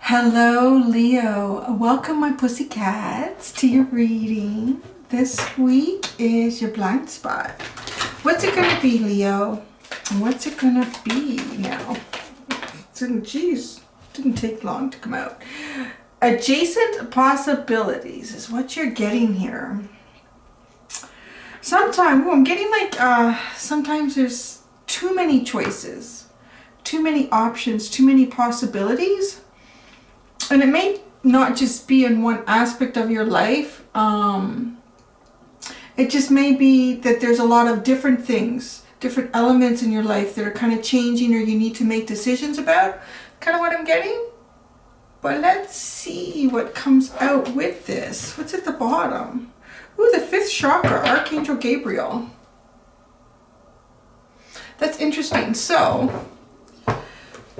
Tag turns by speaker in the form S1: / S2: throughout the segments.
S1: Hello, Leo. Welcome, my pussycats, to your reading. This week is your blind spot. What's it gonna be, Leo? What's it gonna be now? Geez, didn't take long to come out. Adjacent possibilities is what you're getting here. Sometimes, I'm getting like, sometimes there's too many choices, too many options, too many possibilities. And it may not just be in one aspect of your life. It just may be that there's a lot of different things, different elements in your life that are kind of changing or you need to make decisions about. Kind of what I'm getting. But let's see what comes out with this. What's at the bottom? Ooh, the fifth chakra, Archangel Gabriel. That's interesting. So,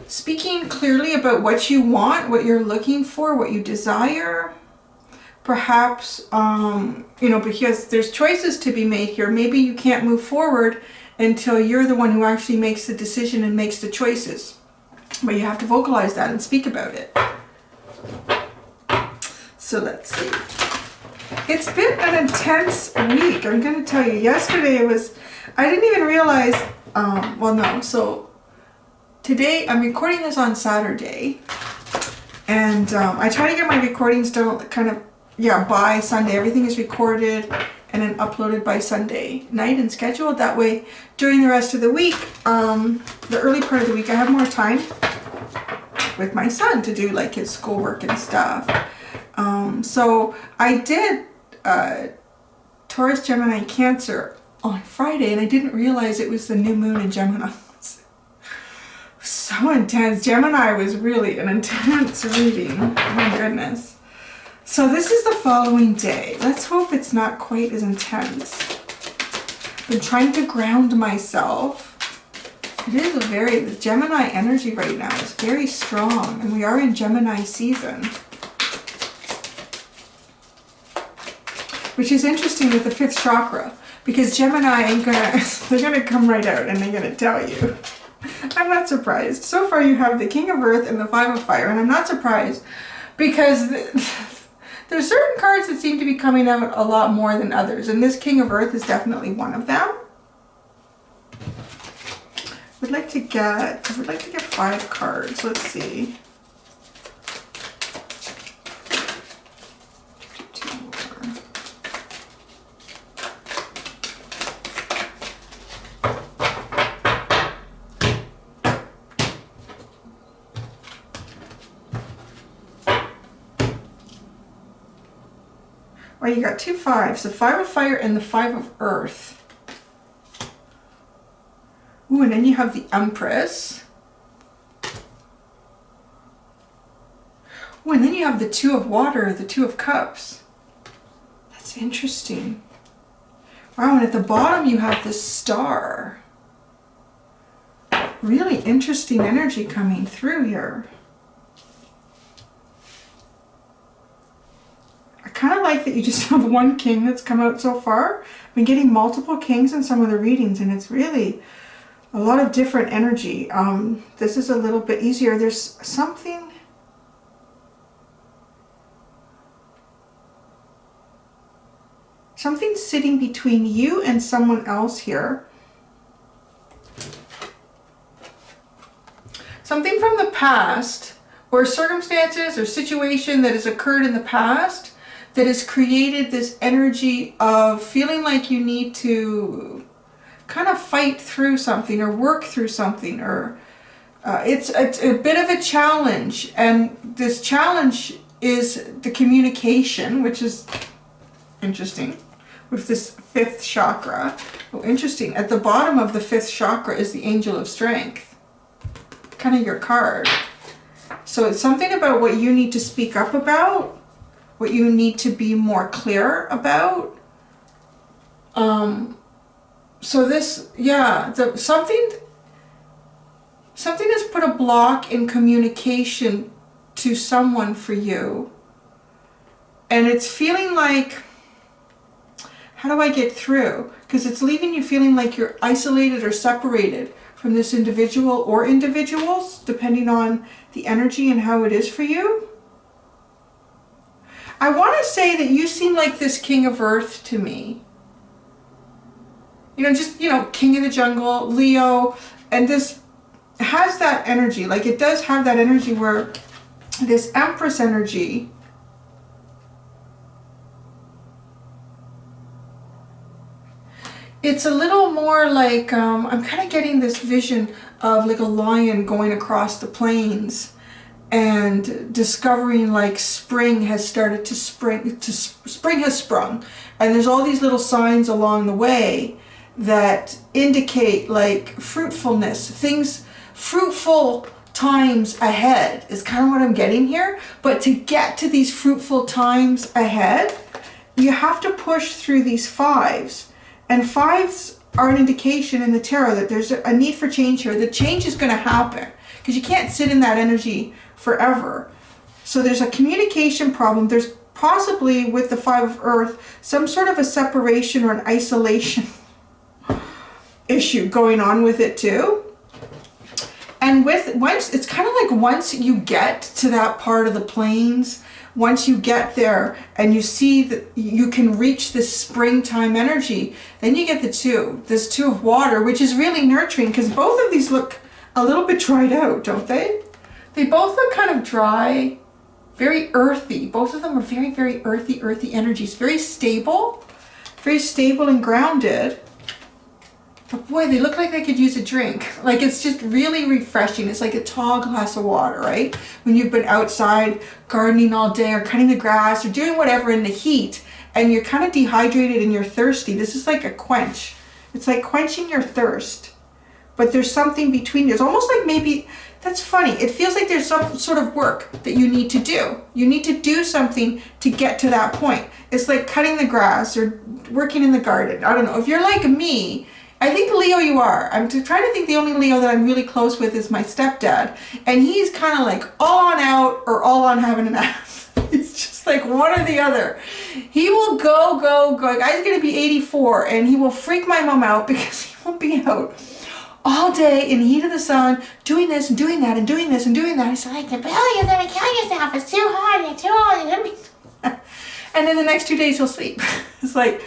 S1: speaking clearly about what you want, what you're looking for, what you desire. Perhaps, because there's choices to be made here. Maybe you can't move forward until you're the one who actually makes the decision and makes the choices. But you have to vocalize that and speak about it. So let's see. It's been an intense week. I'm going to tell you. Yesterday I didn't even realize, so today, I'm recording this on Saturday, and I try to get my recordings done by Sunday. Everything is recorded and then uploaded by Sunday night and scheduled. That way, during the rest of the week, the early part of the week, I have more time with my son to do like his schoolwork and stuff. So I did Taurus, Gemini, Cancer on Friday, and I didn't realize it was the new moon in Gemini. So intense. Gemini was really an intense reading. Oh my goodness. So this is the following day. Let's hope it's not quite as intense. I've been trying to ground myself. It is the Gemini energy right now is very strong, and we are in Gemini season. Which is interesting with the fifth chakra, because Gemini they're gonna come right out and they're gonna tell you. I'm not surprised. So far you have the King of Earth and the Five of Fire, and I'm not surprised because there's certain cards that seem to be coming out a lot more than others, and this King of Earth is definitely one of them. I would like to get 5 cards. Let's see. Well, you got 2 5s, the Five of Fire and the Five of Earth. Ooh, and then you have the Empress. Ooh, and then you have the Two of Water, the Two of Cups. That's interesting. Wow, and at the bottom you have the Star. Really interesting energy coming through here. I kind of like that you just have one king that's come out so far. I've been getting multiple kings in some of the readings, and it's really a lot of different energy. This is a little bit easier. There's something sitting between you and someone else here. Something from the past, or circumstances or situation that has occurred in the past that has created this energy of feeling like you need to kind of fight through something or work through something, or it's a bit of a challenge, and this challenge is the communication, which is interesting with this fifth chakra. Oh, interesting. At the bottom of the fifth chakra is the Angel of Strength, kind of your card. So it's something about what you need to speak up about, what you need to be more clear about. So this, something has put a block in communication to someone for you. And it's feeling like, how do I get through? Because it's leaving you feeling like you're isolated or separated from this individual or individuals, depending on the energy and how it is for you. I want to say that you seem like this King of Earth to me. You know, just, you know, King of the Jungle, Leo, and this has that energy. Like, it does have that energy where this Empress energy, it's a little more like, I'm kind of getting this vision of like a lion going across the plains and discovering like spring has started to spring has sprung. And there's all these little signs along the way that indicate like fruitfulness, things, fruitful times ahead is kind of what I'm getting here. But to get to these fruitful times ahead, you have to push through these fives. And fives are an indication in the tarot that there's a need for change here. The change is going to happen because you can't sit in that energy forever. So there's a communication problem. There's possibly, with the Five of Earth, some sort of a separation or an isolation issue going on with it too. And it's kind of like once you get to that part of the plains, once you get there and you see that you can reach this springtime energy, then you get this two of water, which is really nurturing because both of these look a little bit dried out, don't they? They both look kind of dry, very earthy. Both of them are very, very earthy energies, very stable and grounded. But boy, they look like they could use a drink. Like, it's just really refreshing. It's like a tall glass of water, right? When you've been outside gardening all day or cutting the grass or doing whatever in the heat and you're kind of dehydrated and you're thirsty. This is like a quench. It's like quenching your thirst. But there's something between you. It's almost like maybe, that's funny. It feels like there's some sort of work that you need to do. You need to do something to get to that point. It's like cutting the grass or working in the garden. I don't know. If you're like me, I think Leo you are. I'm trying to think the only Leo that I'm really close with is my stepdad. And he's kind of like all on out or all on having an ass. It's just like one or the other. He will go. Guy's going to be 84 and he will freak my mom out because he won't be out all day in the heat of the sun doing this and doing that and doing this and doing that. He's like, Bill, you're going to kill yourself. It's too hot. You're too old. You're going to be... And then the next 2 days he'll sleep. It's like...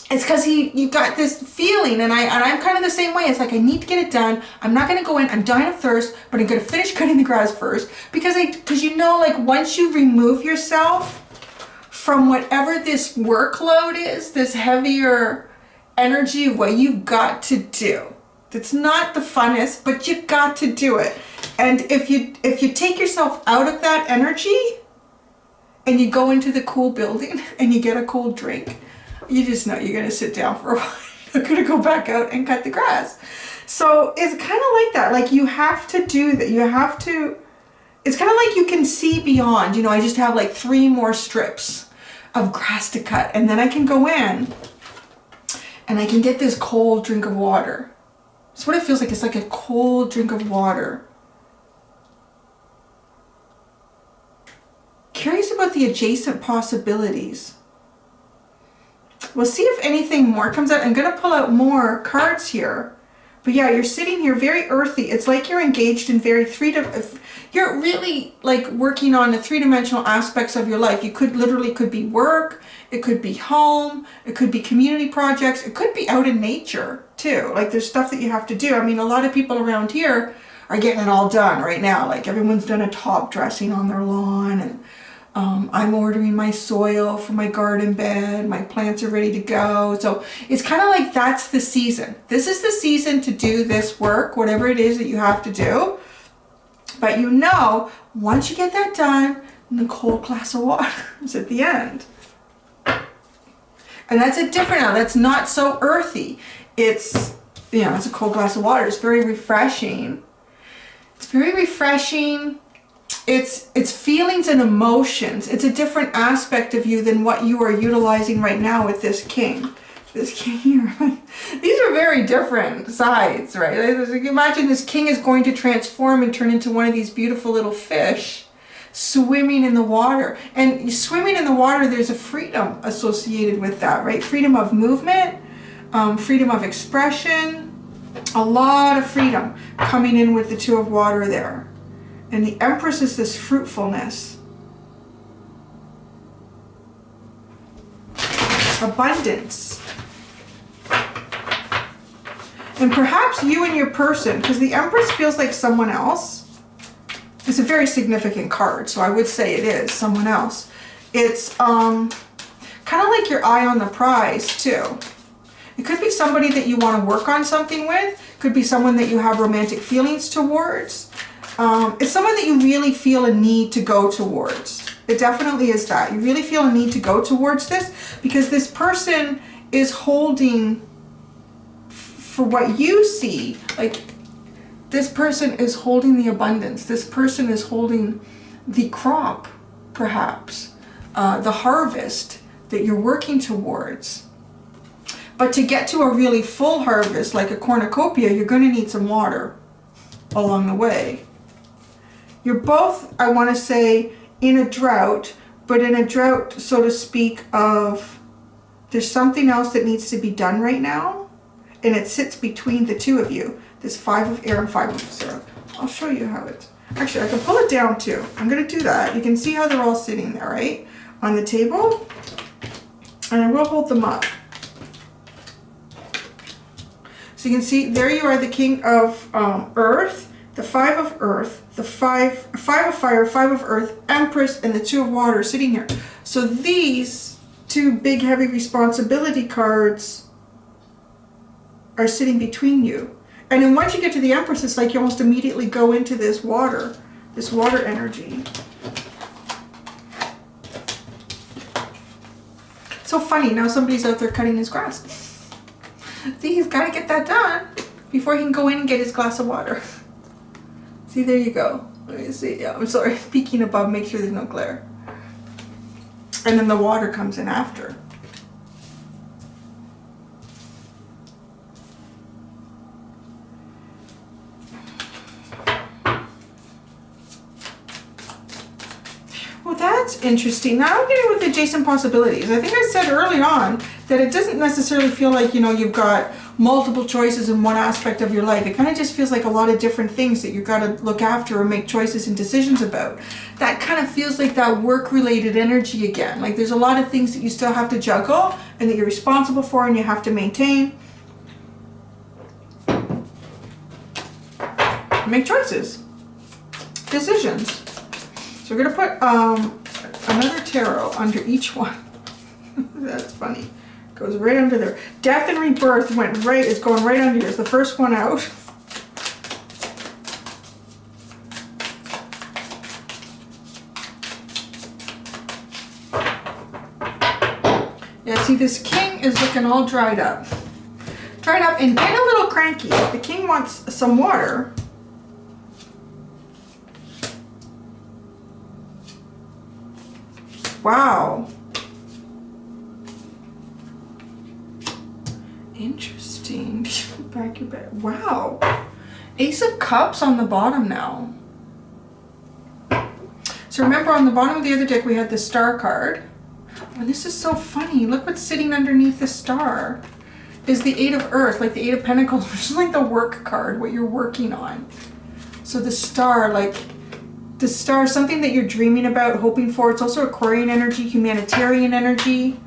S1: It's because you got this feeling, and I'm kind of the same way. It's like, I need to get it done. I'm not going to go in. I'm dying of thirst, but I'm going to finish cutting the grass first. Because you know, like, once you remove yourself from whatever this workload is, this heavier energy of what you've got to do. It's not the funnest, but you've got to do it. And if you take yourself out of that energy and you go into the cool building and you get a cold drink, you just know you're going to sit down for a while. You're going to go back out and cut the grass. So it's kind of like that. Like, you have to do that. You have to, it's kind of like you can see beyond. You know, I just have like 3 more strips of grass to cut. And then I can go in and I can get this cold drink of water. That's what it feels like. It's like a cold drink of water. Curious about the adjacent possibilities. We'll see if anything more comes out. I'm going to pull out more cards here. But yeah, you're sitting here very earthy. It's like you're engaged in very you're really like working on the 3-dimensional aspects of your life. You could be work. It could be home. It could be community projects. It could be out in nature too. Like, there's stuff that you have to do. I mean, a lot of people around here are getting it all done right now. Like, everyone's done a top dressing on their lawn, and I'm ordering my soil for my garden bed. My plants are ready to go. So it's kind of like that's the season. This is the season to do this work, whatever it is that you have to do. But you know, once you get that done, the cold glass of water is at the end. And that's a different now. That's not so earthy. It's, you know, it's a cold glass of water. It's very refreshing. It's very refreshing. It's feelings and emotions. It's a different aspect of you than what you are utilizing right now with this king. This king here. These are very different sides, right? Imagine this king is going to transform and turn into one of these beautiful little fish swimming in the water. And swimming in the water, there's a freedom associated with that, right? Freedom of movement, freedom of expression. A lot of freedom coming in with the Two of Water there. And the Empress is this fruitfulness. Abundance. And perhaps you and your person, because the Empress feels like someone else. It's a very significant card, so I would say it is someone else. It's kind of like your eye on the prize too. It could be somebody that you want to work on something with. Could be someone that you have romantic feelings towards. It's someone that you really feel a need to go towards. It definitely is that. You really feel a need to go towards this because this person is holding, for what you see, like this person is holding the abundance. This person is holding the crop, perhaps, the harvest that you're working towards. But to get to a really full harvest, like a cornucopia, you're going to need some water along the way. You're both, I want to say, in a drought, but in a drought, so to speak, of there's something else that needs to be done right now, and it sits between the two of you. This 5 of air and 5 of syrup. I'll show you how it's... Actually, I can pull it down too. I'm going to do that. You can see how they're all sitting there, right? On the table. And I will hold them up. So you can see, there you are, the King of Earth, the 5 of Earth, the 5 of Fire, 5 of Earth, Empress, and the 2 of Water sitting here. So these two big, heavy responsibility cards are sitting between you. And then once you get to the Empress, it's like you almost immediately go into this water energy. So funny, now somebody's out there cutting his grass. See, he's got to get that done before he can go in and get his glass of water. See, there you go. Let me see. Yeah, I'm sorry. Peeking above, make sure there's no glare. And then the water comes in after. Well, that's interesting. Now I'm getting with adjacent possibilities. I think I said early on that it doesn't necessarily feel like, you know, you've got multiple choices in one aspect of your life. It kind of just feels like a lot of different things that you've got to look after or make choices and decisions about. That kind of feels like that work-related energy again. Like there's a lot of things that you still have to juggle and that you're responsible for and you have to maintain. Make choices. Decisions. So we're going to put another tarot under each one. That's funny. Goes right under there. Death and Rebirth is going right under here. It's the first one out. Yeah, see, this king is looking all dried up. Dried up and getting a little cranky. The king wants some water. Wow. Interesting. Back your bed. Wow. Ace of Cups on the bottom now. So remember on the bottom of the other deck we had the Star card. Oh, this is so funny. Look what's sitting underneath the Star. Is the 8 of Earth, like the 8 of Pentacles, which is like the work card, what you're working on. So the Star, like the Star, something that you're dreaming about, hoping for. It's also Aquarian energy, humanitarian energy.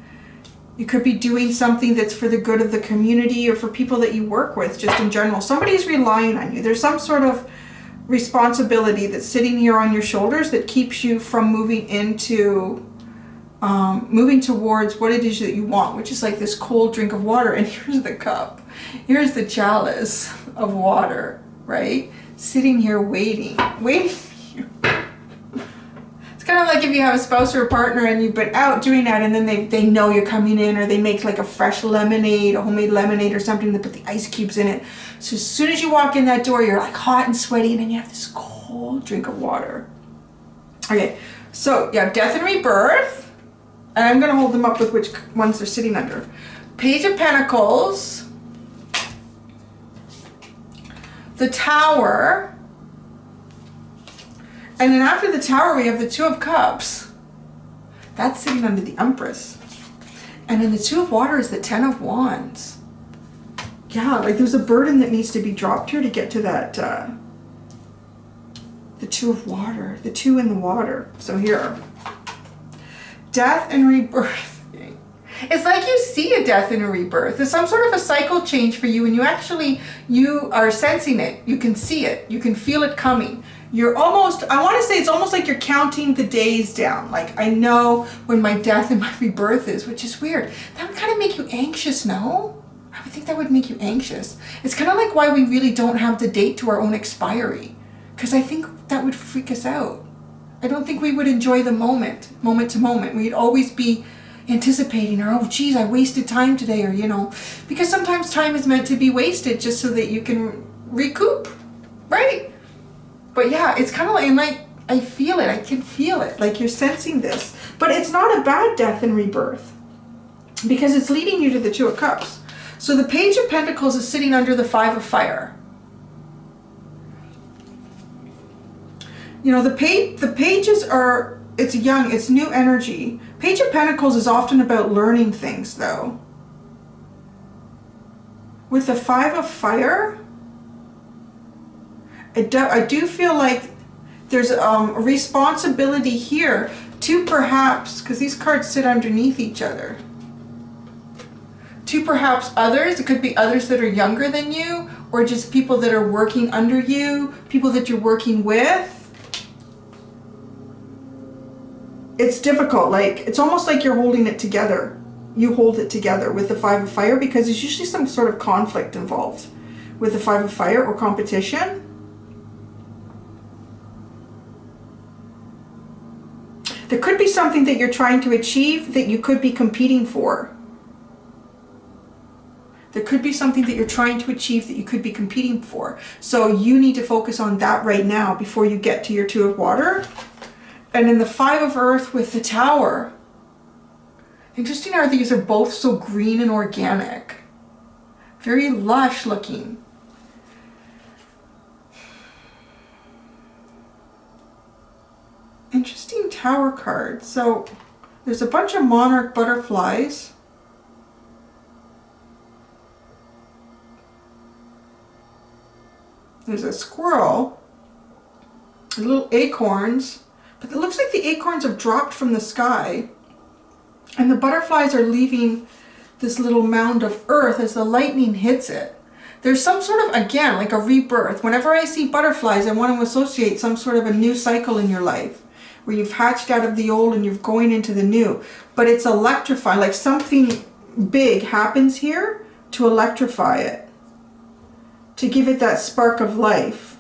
S1: You could be doing something that's for the good of the community or for people that you work with, just in general. Somebody's relying on you. There's some sort of responsibility that's sitting here on your shoulders that keeps you from moving into, moving towards what it is that you want, which is like this cold drink of water. And here's the cup. Here's the chalice of water, right? Sitting here waiting for you. It's kind of like if you have a spouse or a partner and you've been out doing that and then they know you're coming in, or they make like a fresh lemonade, a homemade lemonade or something, they put the ice cubes in it. So as soon as you walk in that door, you're like hot and sweaty, and then you have this cold drink of water. Okay, so you have Death and Rebirth, and I'm going to hold them up with which ones they're sitting under. Page of Pentacles, the Tower, and then after the Tower we have the Two of Cups. That's sitting under the Empress. And then the Two of Water is the 10 of Wands. yeah, like there's a burden that needs to be dropped here to get to that, the Two of Water, the two in the water. So here, death and rebirth. It's like you see a death and a rebirth. There's some sort of a cycle change for you, and you are sensing it. You can see it. You can feel it coming. You're almost, I want to say it's almost like you're counting the days down. Like, I know when my death and my rebirth is, which is weird. That would kind of make you anxious, no? I would think that would make you anxious. It's kind of like why we really don't have the date to our own expiry. Because I think that would freak us out. I don't think we would enjoy the moment to moment. We'd always be anticipating, or, oh geez, I wasted time today, or, you know, because sometimes time is meant to be wasted just so that you can recoup, right? But yeah, it's kind of like I feel it. I can feel it. Like you're sensing this. But it's not a bad death and rebirth because it's leading you to the Two of Cups. So the Page of Pentacles is sitting under the Five of Fire. You know, the pages are, it's young, it's new energy. Page of Pentacles is often about learning things, though. With the Five of Fire, I do feel like there's a responsibility here to perhaps, because these cards sit underneath each other, to perhaps others. It could be others that are younger than you, or just people that are working under you, people that you're working with. It's difficult. Like, it's almost like you're holding it together. You hold it together with the Five of Fire because there's usually some sort of conflict involved with the Five of Fire or competition. There could be something that you're trying to achieve that you could be competing for. There could be something that you're trying to achieve that you could be competing for. So you need to focus on that right now before you get to your Two of Water. And in the Five of Earth with the Tower. Interesting how these are both so green and organic. Very lush looking. Interesting Tower card. So there's a bunch of monarch butterflies. There's a squirrel. There's little acorns. But it looks like the acorns have dropped from the sky. And the butterflies are leaving this little mound of earth as the lightning hits it. There's some sort of, again, like a rebirth. Whenever I see butterflies, I want to associate some sort of a new cycle in your life, where you've hatched out of the old and you're going into the new. But it's electrifying, like something big happens here to electrify it, to give it that spark of life.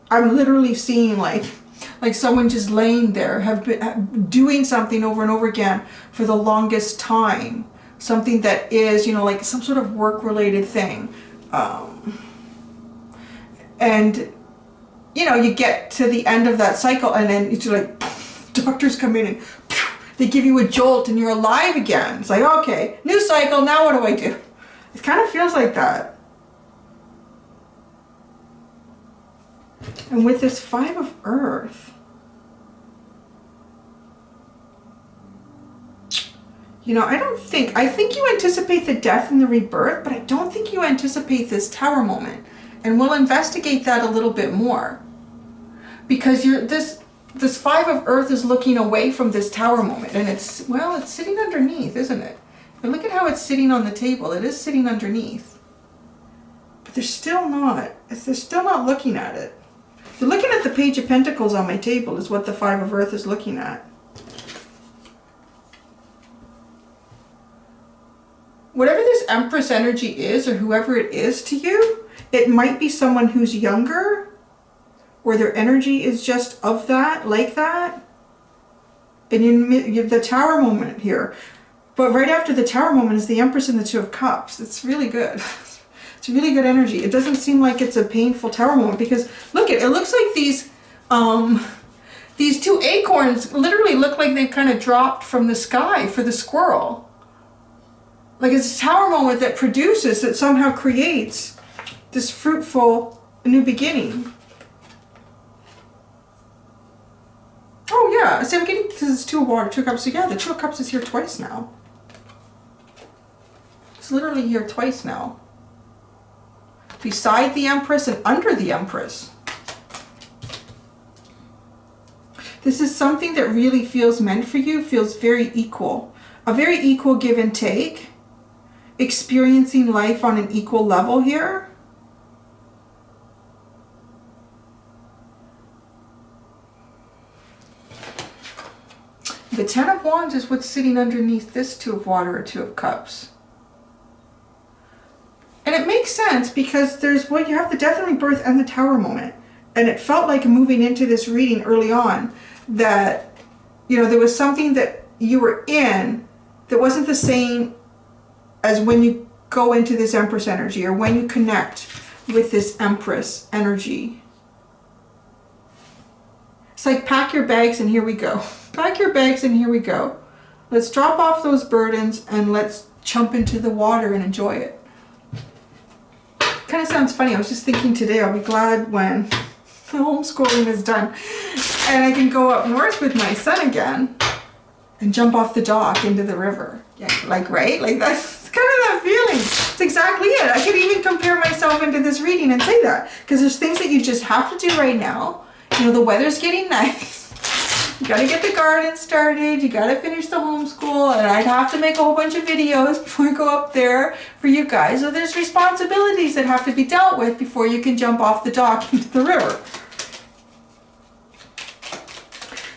S1: I'm literally seeing like someone just laying there, have been doing something over and over again for the longest time. Something that is, you know, like some sort of work-related thing. And, you know, you get to the end of that cycle and then it's like, doctors come in and they give you a jolt and you're alive again. It's like, okay, new cycle, now what do I do? It kind of feels like that. And with this Five of Earth, you know, I think you anticipate the death and the rebirth, but I don't think you anticipate this Tower moment. And we'll investigate that a little bit more. Because this Five of Earth is looking away from this Tower moment. And it's, well, it's sitting underneath, isn't it? But look at how it's sitting on the table. It is sitting underneath. But they're still not looking at it. They're looking at the Page of Pentacles on my table is what the Five of Earth is looking at. Whatever this Empress energy is, or whoever it is to you, it might be someone who's younger, or their energy is just of that, like that. And you have the Tower moment here. But right after the Tower moment is the Empress and the Two of Cups. It's really good. It's really good energy. It doesn't seem like it's a painful Tower moment because look, it looks like these two acorns literally look like they've kind of dropped from the sky for the squirrel. Like it's a Tower moment that produces, that somehow creates this fruitful new beginning. Oh yeah, see, I'm getting, because it's Two of Water, Two of Cups. So yeah, the Two of Cups is here twice now. It's literally here twice now. Beside the Empress and under the Empress. This is something that really feels meant for you, feels very equal. A very equal give and take. Experiencing life on an equal level here. The Ten of Wands is what's sitting underneath this Two of Water or Two of Cups. And it makes sense because there's, well, you have the Death and Rebirth and the Tower moment. And it felt like moving into this reading early on that, you know, there was something that you were in that wasn't the same as when you go into this Empress energy or when you connect with this Empress energy. It's like pack your bags and here we go. Pack your bags and here we go. Let's drop off those burdens and let's jump into the water and enjoy it. Kind of sounds funny. I was just thinking today I'll be glad when the homeschooling is done and I can go up north with my son again and jump off the dock into the river. Yeah, like, right? Like that's kind of that feeling. It's exactly it. I could even compare myself into this reading and say that because there's things that you just have to do right now. You know, the weather's getting nice. You gotta get the garden started, you gotta finish the homeschool, and I'd have to make a whole bunch of videos before I go up there for you guys. So there's responsibilities that have to be dealt with before you can jump off the dock into the river.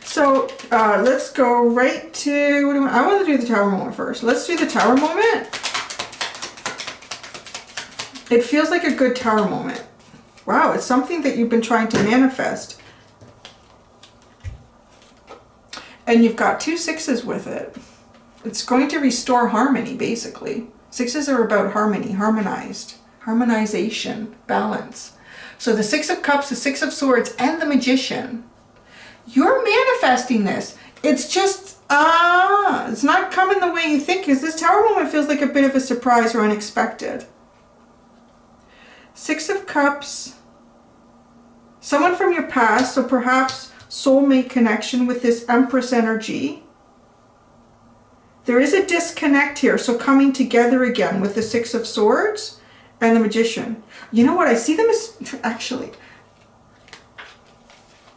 S1: So let's go right to, what do I want to do the Tower moment first. Let's do the Tower moment. It feels like a good Tower moment. Wow, it's something that you've been trying to manifest. And you've got two sixes with it. It's going to restore harmony, basically. Sixes are about harmony, harmonized, harmonization, balance. So the Six of Cups, the Six of Swords, and the Magician. You're manifesting this. It's just, it's not coming the way you think, because this Tower moment feels like a bit of a surprise or unexpected. Six of Cups, someone from your past, so perhaps soulmate connection with this Empress energy. There is a disconnect here, so coming together again with the Six of Swords and the Magician. You know what? I see them as, actually,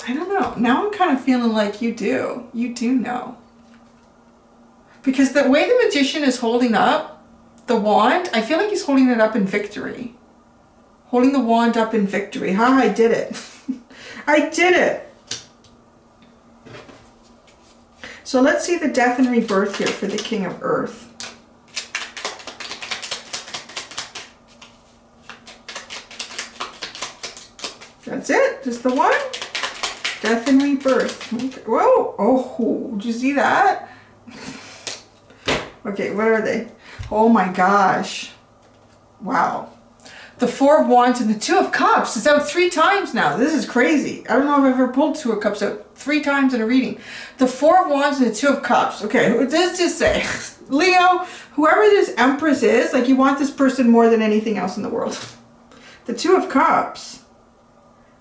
S1: I don't know. Now I'm kind of feeling like you do. You do know. Because the way the Magician is holding up the wand, I feel like he's holding it up in victory. Holding the wand up in victory. Ha, I did it. I did it. So let's see the Death and Rebirth here for the King of Earth. That's it, just the one. Death and Rebirth. Okay. Whoa, oh, did you see that? Okay, what are they? Oh my gosh. Wow. The Four of Wands and the Two of Cups. It's out 3 times now. This is crazy. I don't know if I've ever pulled Two of Cups out 3 times in a reading. The Four of Wands and the Two of Cups. Okay, let's just say, Leo, whoever this Empress is, like you want this person more than anything else in the world. The Two of Cups.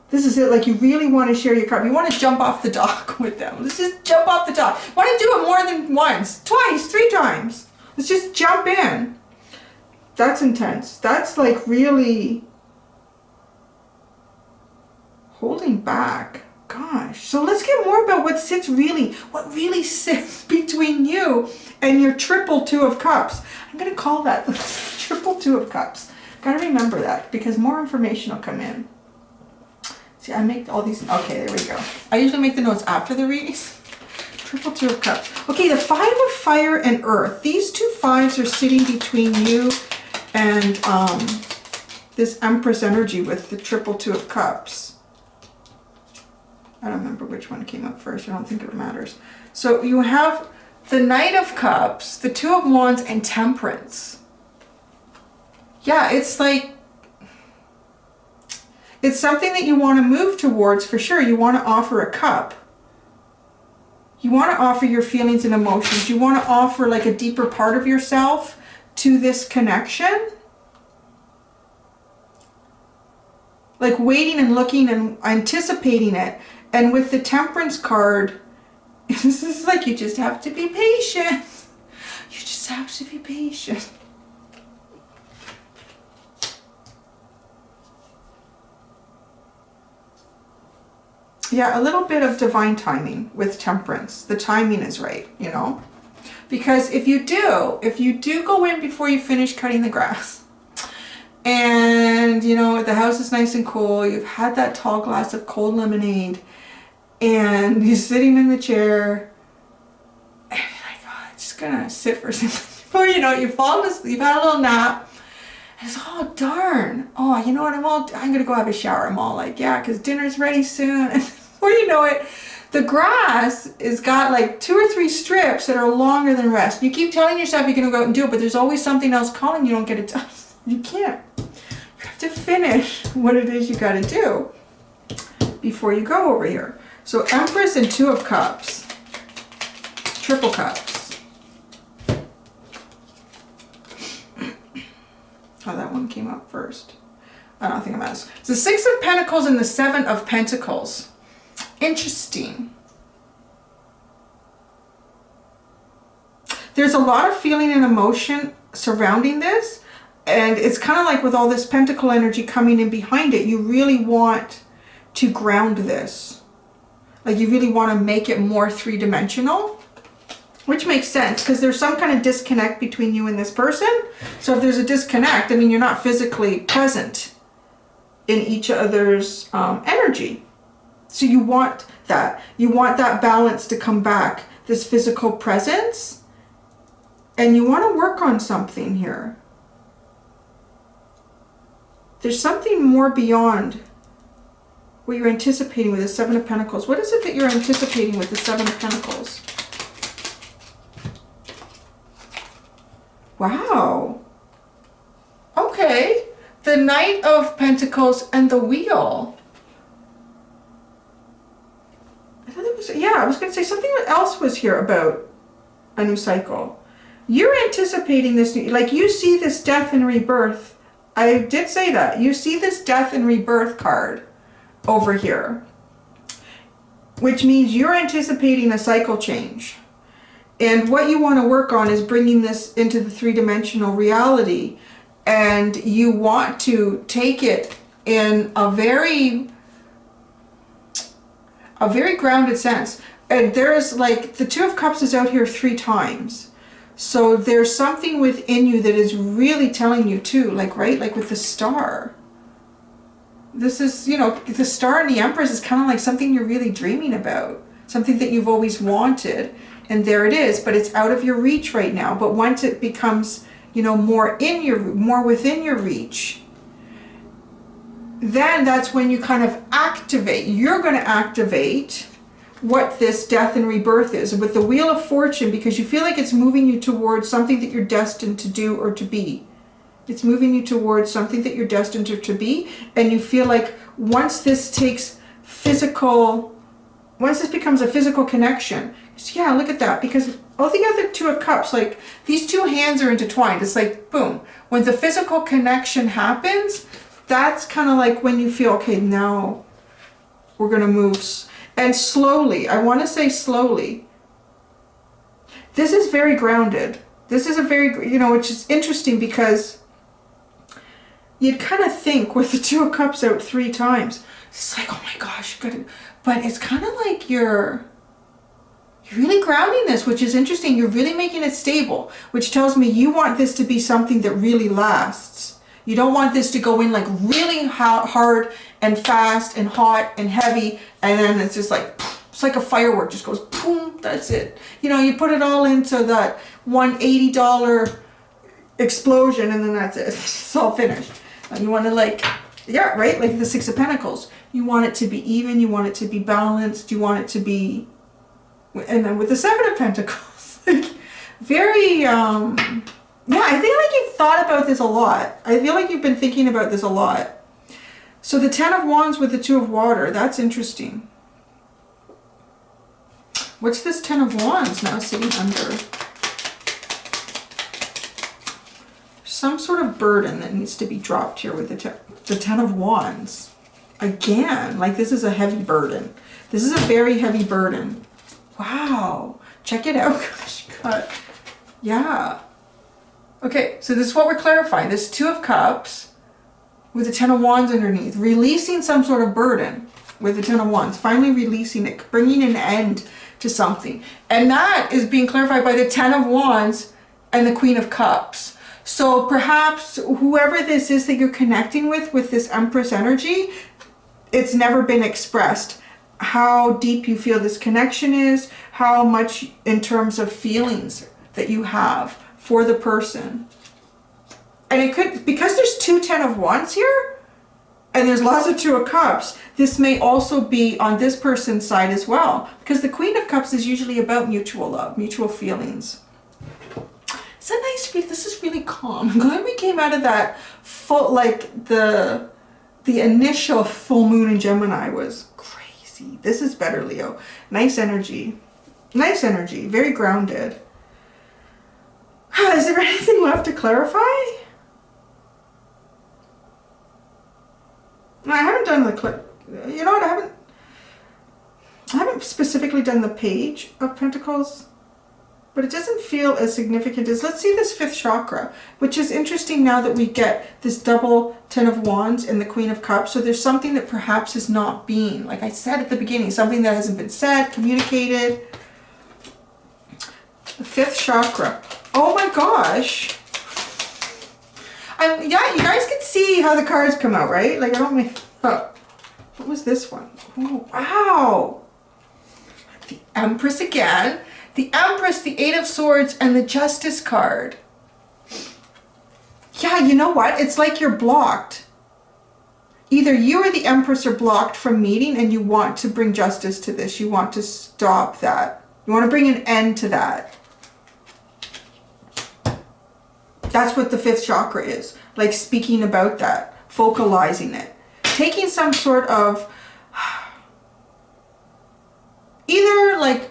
S1: This is it, like you really want to share your cup. You want to jump off the dock with them. Let's just jump off the dock. You want to do it more than once, twice, 3 times. Let's just jump in. That's intense. That's like really holding back. Gosh. So let's get more about what really sits between you and your triple Two of Cups. I'm going to call that the triple Two of Cups. Got to remember that because more information will come in. See, I make all these. Okay, there we go. I usually make the notes after the readings. Triple Two of Cups. Okay, the Five of Fire and Earth. These 2 fives are sitting between you and this Empress energy with the triple Two of Cups. I don't remember which one came up first. I don't think it matters. So you have the Knight of Cups, the Two of Wands, and Temperance. Yeah, it's like, it's something that you want to move towards for sure. You want to offer a cup. You want to offer your feelings and emotions. You want to offer like a deeper part of yourself to this connection. Like waiting and looking and anticipating it. And with the Temperance card, this is like you just have to be patient. You just have to be patient. Yeah, a little bit of divine timing with temperance. The timing is right, you know? Because if you do go in before you finish cutting the grass, and, you know, the house is nice and cool, you've had that tall glass of cold lemonade, and you're sitting in the chair, and you're like, oh, I'm just gonna sit for something. Before you know it, you've fallen asleep, you've had a little nap, and it's, oh, darn. Oh, you know what, I'm gonna go have a shower. I'm all like, yeah, because dinner's ready soon. And before you know it, the grass has got like 2 or 3 strips that are longer than rest. You keep telling yourself you're gonna go out and do it, but there's always something else calling, you don't get it done. You can't. You have to finish what it is you gotta do before you go over here. So Empress and 2 of Cups. Triple Cups. Oh, that one came up first. I don't think I'm asking. It's the 6 of Pentacles and the 7 of Pentacles. Interesting. There's a lot of feeling and emotion surrounding this. And it's kind of like with all this pentacle energy coming in behind it, you really want to ground this. Like you really want to make it more 3-dimensional, which makes sense because there's some kind of disconnect between you and this person. So if there's a disconnect, I mean, you're not physically present in each other's energy. So you want that. You want that balance to come back, this physical presence, and you want to work on something here. There's something more beyond what you're anticipating with the 7 of Pentacles. What is it that you're anticipating with the 7 of Pentacles? Wow. Okay. The Knight of Pentacles and the Wheel. I thought it was, yeah, I was going to say something else was here about a new cycle. You're anticipating this, like you see this death and rebirth. I did say that. You see this death and rebirth card over here, which means you're anticipating a cycle change. And what you want to work on is bringing this into the 3-dimensional reality. And you want to take it in a very grounded sense. And there's like, the 2 of Cups is out here 3 times. So there's something within you that is really telling you too, like, right? Like with the Star. This is, you know, the Star and the Empress is kind of like something you're really dreaming about. Something that you've always wanted. And there it is, but it's out of your reach right now. But once it becomes, you know, more within your reach, then that's when you kind of activate. You're going to activate what this death and rebirth is with the Wheel of Fortune, because you feel like it's moving you towards something that you're destined to do or to be. It's moving you towards something that you're destined to be, and you feel like once this becomes a physical connection, yeah, look at that, because all the other 2 of Cups, like these 2 hands are intertwined. It's like, boom, when the physical connection happens, that's kind of like when you feel, okay, now we're going to move. And slowly, I want to say slowly. This is very grounded. This is a very, you know, which is interesting because you'd kind of think with the 2 of Cups out 3 times, it's like, oh my gosh, good. But it's kind of like you're really grounding this, which is interesting. You're really making it stable, which tells me you want this to be something that really lasts. You don't want this to go in like really hard and fast and hot and heavy, and then it's just like, it's like a firework, just goes boom, that's it. You know, you put it all into that $180 explosion, and then that's it. It's all finished. And you want to like, yeah, right? Like the 6 of Pentacles. You want it to be even, you want it to be balanced, you want it to be, and then with the 7 of Pentacles, like very, yeah, I feel like you've thought about this a lot. I feel like you've been thinking about this a lot. So the 10 of Wands with the 2 of Water, that's interesting. What's this 10 of Wands now sitting under? Some sort of burden that needs to be dropped here with the 10 of Wands. Again, like this is a heavy burden. This is a very heavy burden. Wow. Check it out. Gosh, God. Yeah. Okay, so this is what we're clarifying. This 2 of Cups with the 10 of Wands underneath. Releasing some sort of burden. with the Ten of Wands, finally releasing it, bringing an end to something. And that is being clarified by the Ten of Wands and the Queen of Cups. So perhaps whoever this is that you're connecting with this Empress energy, it's never been expressed how deep you feel this connection is, how much in terms of feelings that you have for the person. And it could, because there's two Ten of Wands here, and there's lots of Two of Cups, this may also be on this person's side as well. Because the Queen of Cups is usually about mutual love, mutual feelings. It's a nice read. This is really calm. I'm glad we came out of that full, like the initial full moon in Gemini was crazy. This is better, Leo. Nice energy. Nice energy. Very grounded. Is there anything left to clarify? I haven't done the you know what, I haven't specifically done the Page of Pentacles, but it doesn't feel as significant as, let's see this fifth chakra, which is interesting now that we get this double Ten of Wands and the Queen of Cups. So there's something that perhaps is not being, like I said at the beginning, something that hasn't been said, communicated. The fifth chakra. Oh my gosh. Yeah, you guys can see how the cards come out, right? Like I don't make, oh, what was this one? Oh, wow. The Empress again. The Empress, the Eight of Swords, and the Justice card. Yeah, you know what? It's like you're blocked. Either you or the Empress are blocked from meeting and you want to bring justice to this. You want to stop that. You want to bring an end to that. That's what the fifth chakra is. Like speaking about that. Focalizing it. Taking some sort of either like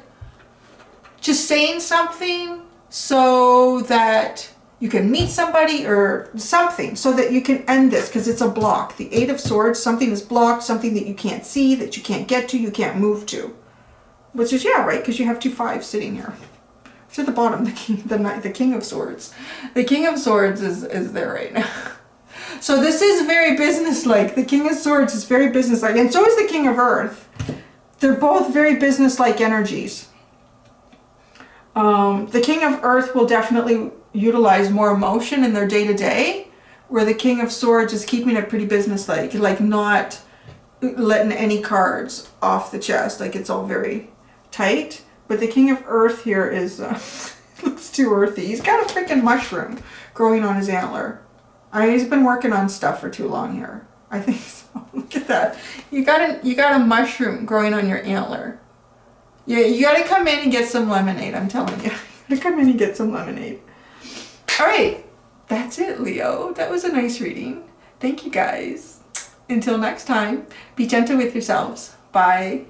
S1: just saying something so that you can meet somebody or something so that you can end this, because it's a block. The Eight of Swords, something is blocked, something that you can't see, that you can't get to, you can't move to. Which is, yeah, right, because you have 2 5s sitting here. It's at the bottom, the King of Swords. The King of Swords is there right now. So this is very businesslike. The King of Swords is very businesslike, and so is the King of Earth. They're both very businesslike energies. The King of Earth will definitely utilize more emotion in their day-to-day, where the King of Swords is keeping it pretty businesslike, like not letting any cards off the chest, like it's all very tight. But the King of Earth here is, looks too earthy. He's got a freaking mushroom growing on his antler. He's been working on stuff for too long here. I think so. Look at that. You got a mushroom growing on your antler. Yeah, you gotta come in and get some lemonade, I'm telling you. You gotta come in and get some lemonade. All right, that's it, Leo. That was a nice reading. Thank you, guys. Until next time, be gentle with yourselves. Bye.